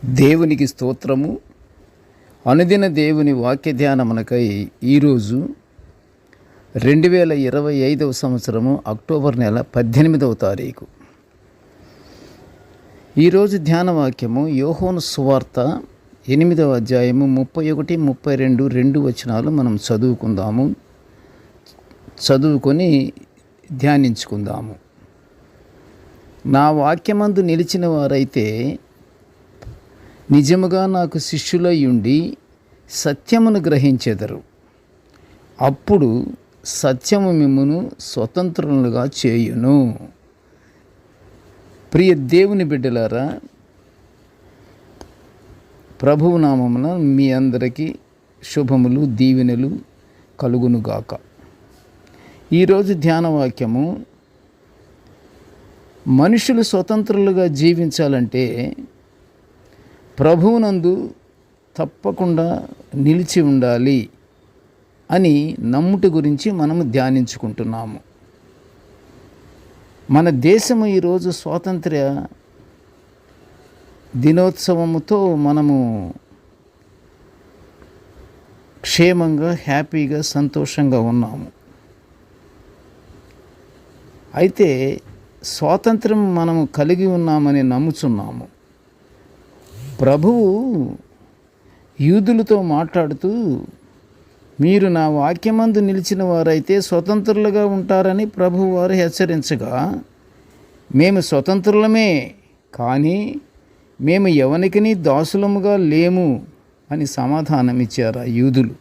దేవునికి స్తోత్రము. అనుదిన దేవుని వాక్య ధ్యానమునకై ఈరోజు 2025 సంవత్సరము అక్టోబర్ నెల 18వ తారీఖు. ఈరోజు ధ్యాన వాక్యము యోహాను సువార్త 8వ అధ్యాయము 31, 32 రెండు వచనాలు మనం చదువుకొని ధ్యానించుకుందాము. నా వాక్యమందు నిలిచిన వారైతే నిజముగా నాకు శిష్యులై ఉండి సత్యమును గ్రహించెదరు. అప్పుడు సత్యము మిమ్మును స్వతంత్రులుగా చేయును. ప్రియ దేవుని బిడ్డలారా, ప్రభువు నామమున మీ అందరికీ శుభములు, దీవెనలు కలుగునుగాక. ఈరోజు ధ్యాన వాక్యము, మనుషులు స్వతంత్రులుగా జీవించాలంటే ప్రభువునందు తప్పకుండా నిలిచి ఉండాలి అని నమ్ముటి గురించి మనము ధ్యానించుకుంటున్నాము. మన దేశము ఈరోజు స్వాతంత్ర్య దినోత్సవముతో మనము క్షేమంగా, హ్యాపీగా, సంతోషంగా ఉన్నాము. అయితే స్వాతంత్రం మనము కలిగి ఉన్నామని నమ్ముచున్నాము. ప్రభువు యూదులతో మాట్లాడుతూ, మీరు నా వాక్యమందు నిలిచిన వారైతే స్వతంత్రులుగా ఉంటారని ప్రభువు వారు హెచ్చరించగా, మేము స్వతంత్రులమే, కానీ మేము ఎవనికిని దాసులముగా లేము అని సమాధానం ఇచ్చారు ఆ యూదులు.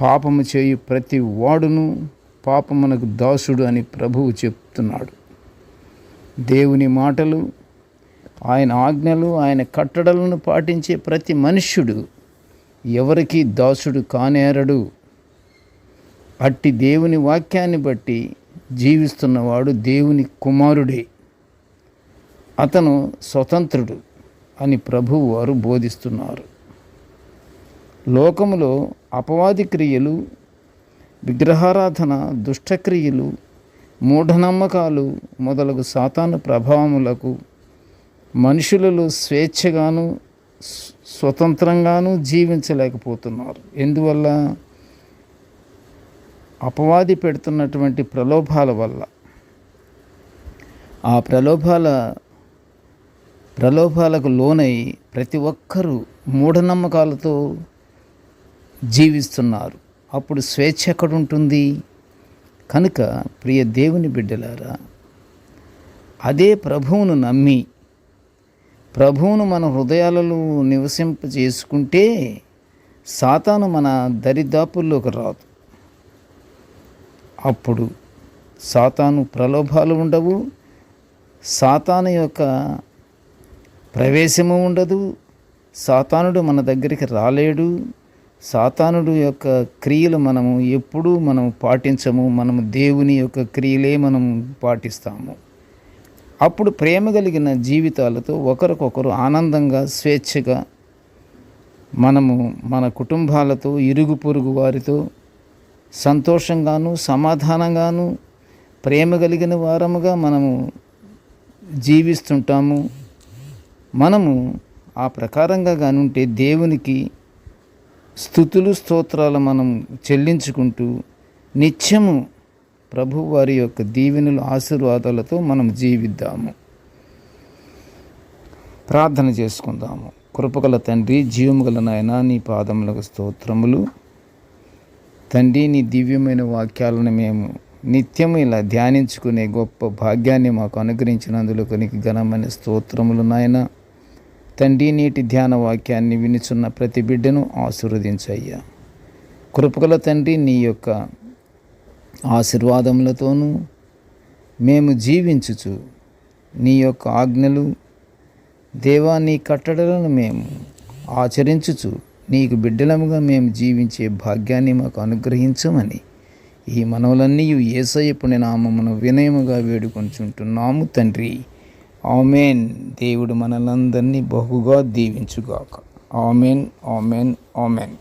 పాపము చేయు ప్రతి వాడును పాపమునకు దాసుడు అని ప్రభువు చెప్తున్నాడు. దేవుని మాటలు, ఆయన ఆజ్ఞలు, ఆయన కట్టడలను పాటించే ప్రతి మనుష్యుడు ఎవరికీ దాసుడు కానేరడు. అట్టి దేవుని వాక్యాన్ని బట్టి జీవిస్తున్నవాడు దేవుని కుమారుడే. అతను స్వతంత్రుడు అని ప్రభువు వారు బోధిస్తున్నారు. లోకములో అపవాది క్రియలు, విగ్రహారాధన, దుష్టక్రియలు, మూఢనమ్మకాలు మొదలగు సాతాను ప్రభావములకు మనుషులలో స్వేచ్ఛగాను స్వతంత్రంగాను జీవించలేకపోతున్నారు. ఎందువల్ల? అపవాది పెడుతున్నటువంటి ప్రలోభాల వల్ల. ఆ ప్రలోభాలకు లోనై ప్రతి ఒక్కరూ మూఢనమ్మకాలతో జీవిస్తున్నారు. అప్పుడు స్వేచ్ఛ ఎక్కడుంటుంది? కనుక ప్రియ దేవుని బిడ్డలారా, అదే ప్రభువును నమ్మి ప్రభువును మన హృదయాలలో నివసింపజేసుకుంటే సాతాను మన దరిదాపుల్లోకి రాదు. అప్పుడు సాతాను ప్రలోభాలు ఉండవు, సాతాను యొక్క ప్రవేశము ఉండదు, సాతానుడు మన దగ్గరికి రాలేడు. సాతానుడు యొక్క క్రియలు ఎప్పుడూ పాటించము. మనము దేవుని యొక్క క్రియలే పాటిస్తాము. అప్పుడు ప్రేమ కలిగిన జీవితాలతో ఒకరికొకరు ఆనందంగా, స్వేచ్ఛగా మన కుటుంబాలతో, ఇరుగు పొరుగు వారితో సంతోషంగాను, సమాధానంగాను, ప్రేమ కలిగిన వారముగా జీవిస్తుంటాము. మనము ఆ ప్రకారంగా కానుంటే దేవునికి స్తుతులు, స్తోత్రాలు చెల్లించుకుంటూ నిత్యము ప్రభు వారి యొక్క దీవెనలు, ఆశీర్వాదాలతో జీవిద్దాము. ప్రార్థన చేసుకుందాము. కృపగల తండ్రి, జీవము గల నాయన, నీ పాదములకు స్తోత్రములు. తండ్రి, నీ దివ్యమైన వాక్యాలను మేము నిత్యము ఇలా ధ్యానించుకునే గొప్ప భాగ్యాన్ని మాకు అనుగ్రహించినందుకు నీకు ఘనమైన స్తోత్రములు నాయన. తండ్రి, నేటి ధ్యాన వాక్యాన్ని వినుచున్న ప్రతి బిడ్డను ఆశీర్వదించయ్యా. కృపగల తండ్రి, నీ యొక్క ఆశీర్వాదములతోనూ మేము జీవించుచు నీ యొక్క ఆజ్ఞలు, దేవా, నీ కట్టడలను మేము ఆచరించుచు నీకు బిడ్డలముగా మేము జీవించే భాగ్యాన్ని మాకు అనుగ్రహించమని ఈ మనవులన్నీ యేసయ్య పుణ్య నామమున వినయముగా వేడుకొంచుంటున్నాము తండ్రి. ఆమేన్. దేవుడు మనలందరినీ బహుగా దీవించుగాక. ఆమేన్, ఆమేన్, ఆమేన్.